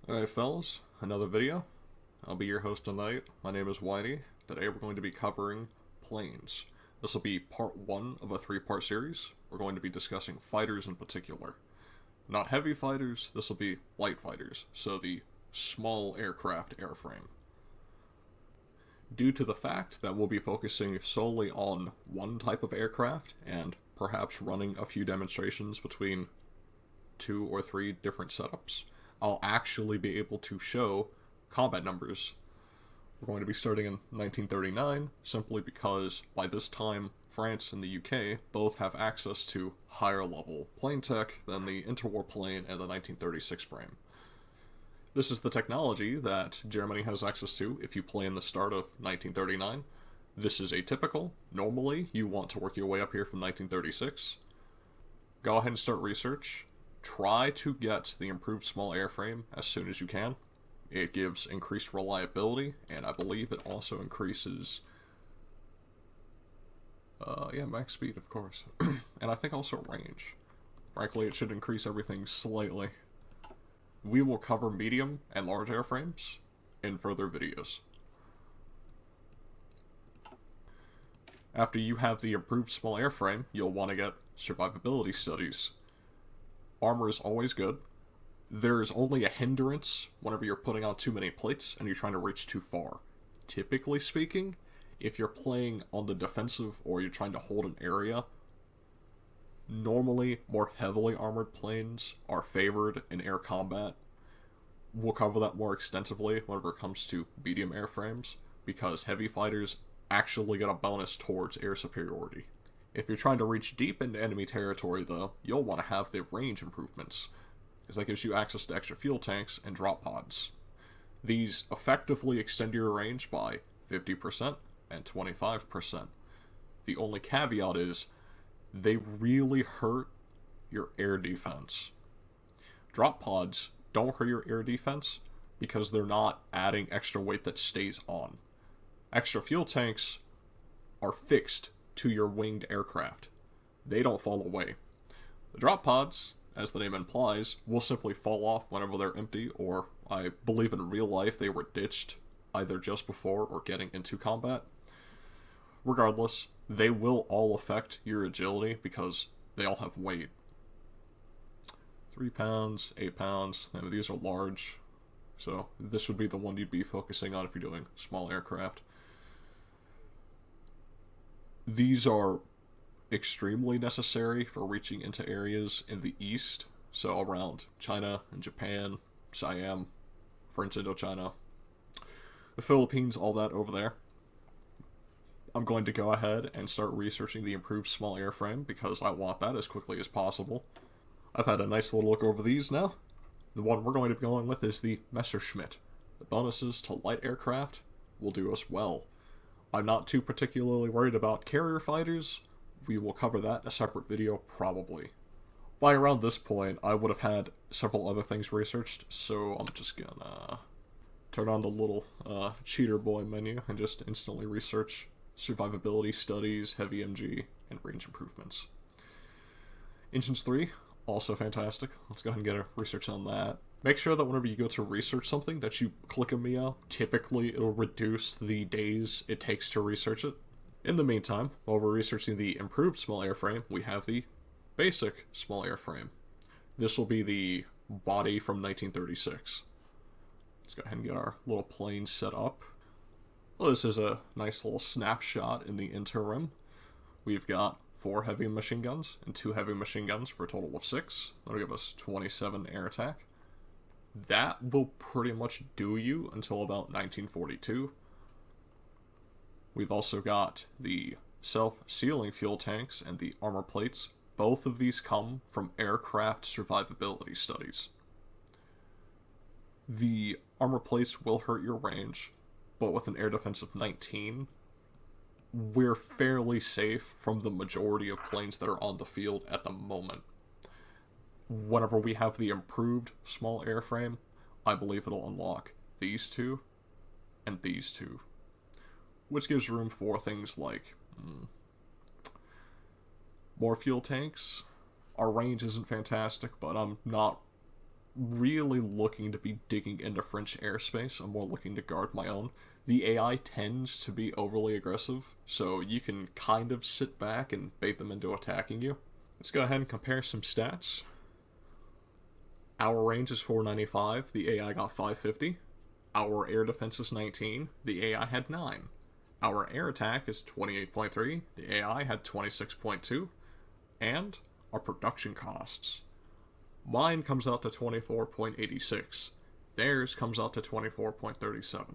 Alright fellas, another video. I'll be your host tonight. My name is Whitey. Today we're going to be covering planes. This will be part 1 of a 3-part series. We're going to be discussing fighters in particular. Not heavy fighters, this will be light fighters, so the small aircraft airframe. Due to the fact that we'll be focusing solely on one type of aircraft, and perhaps running a few demonstrations between 2 or 3 different setups, I'll actually be able to show combat numbers. We're going to be starting in 1939, simply because by this time, France and the UK both have access to higher level plane tech than the interwar plane and the 1936 frame. This is the technology that Germany has access to if you play in the start of 1939. This is atypical. Normally, you want to work your way up here from 1936. Go ahead and start research. Try to get the improved small airframe as soon as you can. It gives increased reliability, and I believe it also increases, max speed, of course. And I think also range. Frankly, it should increase everything slightly. We will cover medium and large airframes in further videos. After you have the improved small airframe, you'll want to get survivability studies. Armor is always good. There's only a hindrance whenever you're putting on too many plates and you're trying to reach too far. Typically speaking, if you're playing on the defensive or you're trying to hold an area, normally more heavily armored planes are favored in air combat. We'll cover that more extensively whenever it comes to medium airframes, because heavy fighters actually get a bonus towards air superiority. If you're trying to reach deep into enemy territory, though, you'll want to have the range improvements, because that gives you access to extra fuel tanks and drop pods. These effectively extend your range by 50% and 25%. The only caveat is, they really hurt your air defense. Drop pods don't hurt your air defense because they're not adding extra weight that stays on. Extra fuel tanks are fixed to your winged aircraft. They don't fall away. The drop pods, as the name implies, will simply fall off whenever they're empty, or I believe in real life they were ditched either just before or getting into combat. Regardless, they will all affect your agility because they all have weight. 3 pounds, 8 pounds, these are large, so this would be the one you'd be focusing on if you're doing small aircraft. These are extremely necessary for reaching into areas in the east, so around China and Japan, Siam, French Indochina, the Philippines, all that over there. I'm going to go ahead and start researching the improved small airframe because I want that as quickly as possible. I've had a nice little look over these now. The one we're going to be going with is the Messerschmitt. The bonuses to light aircraft will do us well. I'm not too particularly worried about carrier fighters. We will cover that in a separate video, probably. By around this point, I would have had several other things researched, so I'm just gonna turn on the little cheater boy menu and just instantly research survivability studies, heavy MG, and range improvements. Engines 3, also fantastic. Let's go ahead and get a research on that. Make sure that whenever you go to research something that you click a meow. Typically, it'll reduce the days it takes to research it. In the meantime, while we're researching the improved small airframe, we have the basic small airframe. This will be the body from 1936. Let's go ahead and get our little plane set up. Well, this is a nice little snapshot in the interim. We've got 4 heavy machine guns and 2 heavy machine guns for a total of 6. That'll give us 27 air attack. That will pretty much do you until about 1942. We've also got the self-sealing fuel tanks and the armor plates. Both of these come from aircraft survivability studies. The armor plates will hurt your range, but with an air defense of 19, we're fairly safe from the majority of planes that are on the field at the moment. Whenever we have the improved small airframe, I believe it'll unlock these 2 and these 2, which gives room for things like more fuel tanks. Our range isn't fantastic, but I'm not really looking to be digging into French airspace. I'm more looking to guard my own. The AI tends to be overly aggressive, so you can kind of sit back and bait them into attacking you. Let's go ahead and compare some stats. Our range is 495, the AI got 550. Our air defense is 19, the AI had 9. Our air attack is 28.3, the AI had 26.2. And our production costs. Mine comes out to 24.86. Theirs comes out to 24.37.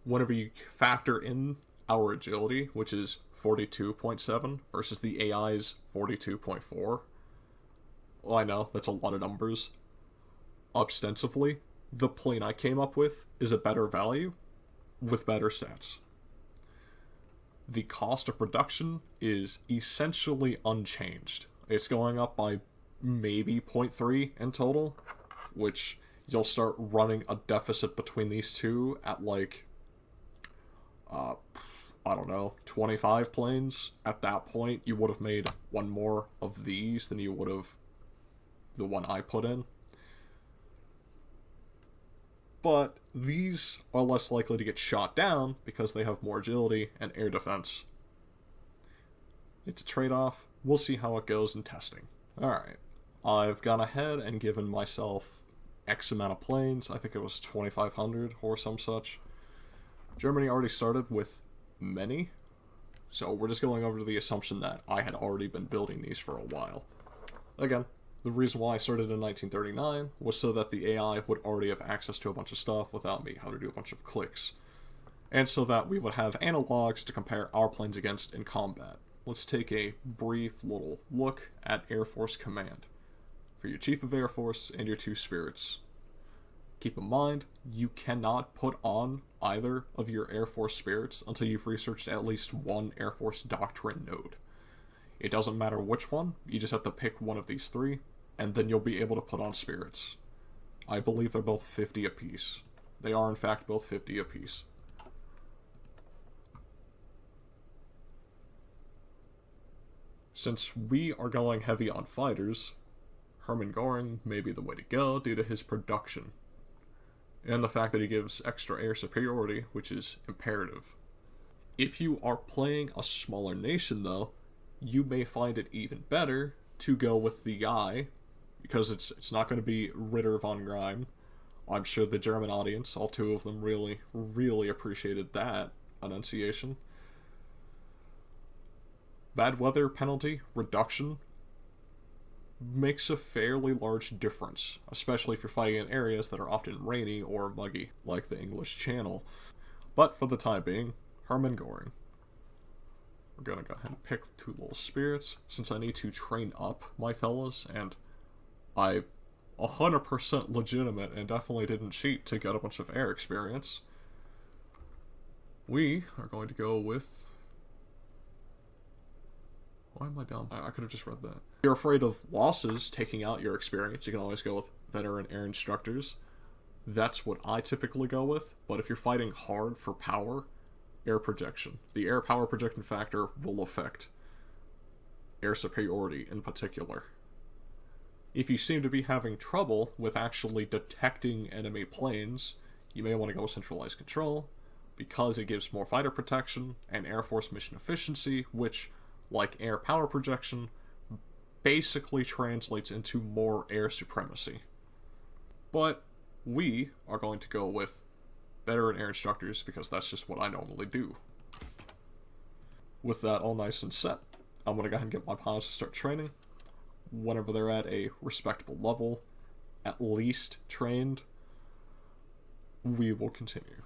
Whenever you factor in our agility, which is 42.7 versus the AI's 42.4, well, I know, that's a lot of numbers. Ostensibly, the plane I came up with is a better value with better stats. The cost of production is essentially unchanged. It's going up by maybe 0.3 in total, which you'll start running a deficit between these two at like, I don't know, 25 planes. At that point, you would have made one more of these than you would have the one I put in. But these are less likely to get shot down because they have more agility and air defense. It's a trade-off. We'll see how it goes in testing. Alright, I've gone ahead and given myself X amount of planes. I think it was 2,500 or some such. Germany already started with many, so we're just going over to the assumption that I had already been building these for a while. Again, the reason why I started in 1939 was so that the AI would already have access to a bunch of stuff without me having to do a bunch of clicks. And so that we would have analogs to compare our planes against in combat. Let's take a brief little look at Air Force Command for your Chief of Air Force and your 2 spirits. Keep in mind, you cannot put on either of your Air Force spirits until you've researched at least one Air Force doctrine node. It doesn't matter which one, you just have to pick one of these 3, and then you'll be able to put on spirits. I believe they're both 50 apiece. They are in fact both 50 apiece. Since we are going heavy on fighters, Hermann Göring may be the way to go due to his production, and the fact that he gives extra air superiority, which is imperative. If you are playing a smaller nation though, you may find it even better to go with the guy, because it's not going to be Ritter von Grime. I'm sure the German audience, all 2 of them, really appreciated that enunciation. Bad weather penalty reduction makes a fairly large difference, especially if you're fighting in areas that are often rainy or muggy, like the English Channel. But for the time being, Hermann Göring. We're gonna go ahead and pick 2 little spirits, since I need to train up my fellas, and I 100% legitimate and definitely didn't cheat to get a bunch of air experience. We are going to go with... Why am I dumb? I could have just read that. If you're afraid of losses taking out your experience, you can always go with veteran air instructors. That's what I typically go with, but if you're fighting hard for power, air projection. The air power projection factor will affect air superiority in particular. If you seem to be having trouble with actually detecting enemy planes, you may want to go with centralized control, because it gives more fighter protection and Air Force mission efficiency, which, like air power projection, basically translates into more air supremacy. But we are going to go with veteran air instructors because that's just what I normally do. With that all nice and set, I'm going to go ahead and get my pilots to start training. Whenever they're at a respectable level, at least trained, we will continue.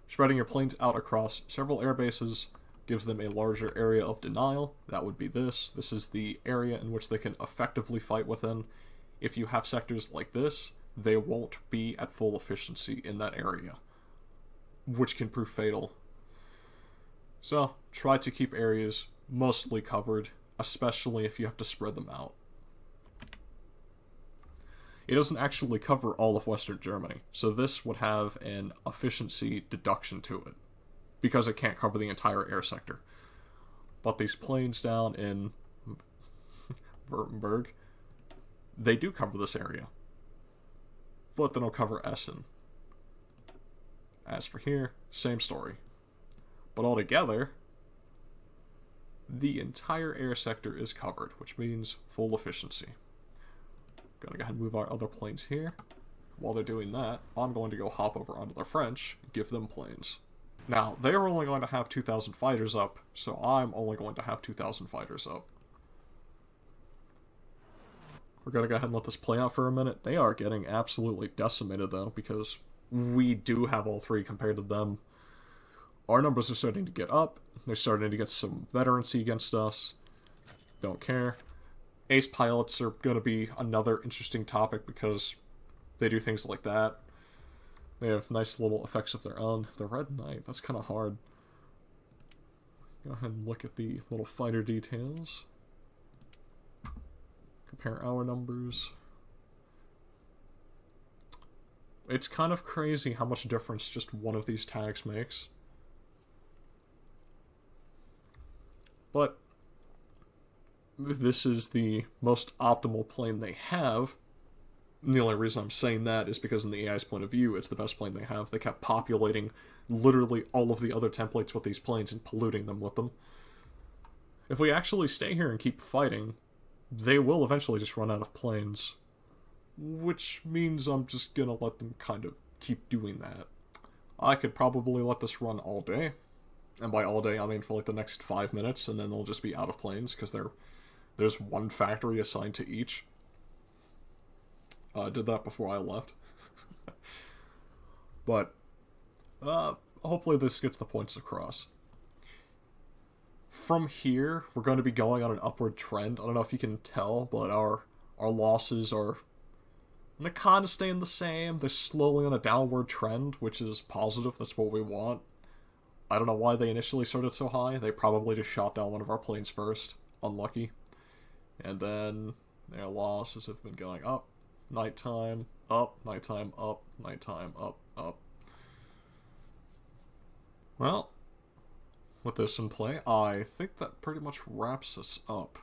Spreading your planes out across several air bases gives them a larger area of denial. That would be this. This is the area in which they can effectively fight within. If you have sectors like this, they won't be at full efficiency in that area, which can prove fatal. So, try to keep areas mostly covered, especially if you have to spread them out. It doesn't actually cover all of Western Germany, so this would have an efficiency deduction to it, because it can't cover the entire air sector. But these planes down in Württemberg, they do cover this area, but they don't cover Essen. As for here, same story. But altogether, the entire air sector is covered, which means full efficiency. Gonna go ahead and move our other planes here. While they're doing that, I'm going to go hop over onto the French and give them planes. Now, they are only going to have 2,000 fighters up, so I'm only going to have 2,000 fighters up. We're gonna go ahead and let this play out for a minute. They are getting absolutely decimated, though, because we do have all three compared to them. Our numbers are starting to get up. They're starting to get some veterancy against us. Don't care. Ace pilots are going to be another interesting topic because they do things like that. They have nice little effects of their own. The Red Knight, that's kind of hard. Go ahead and look at the little fighter details. Compare our numbers. It's kind of crazy how much difference just one of these tags makes. But this is the most optimal plane they have. And the only reason I'm saying that is because in the AI's point of view, it's the best plane they have. They kept populating literally all of the other templates with these planes and polluting them with them. If we actually stay here and keep fighting, they will eventually just run out of planes. Which means I'm just gonna let them kind of keep doing that. I could probably let this run all day. And by all day, I mean for like the next 5 minutes, and then they'll just be out of planes, because there's one factory assigned to each. I did that before I left. But, hopefully this gets the points across. From here, we're going to be going on an upward trend. I don't know if you can tell, but our losses are kind of staying the same. They're slowly on a downward trend, which is positive. That's what we want. I don't know why they initially started so high. They probably just shot down one of our planes first. Unlucky. And then their losses have been going up. Nighttime, up, nighttime, up, nighttime, up, up. Well, with this in play, I think that pretty much wraps us up.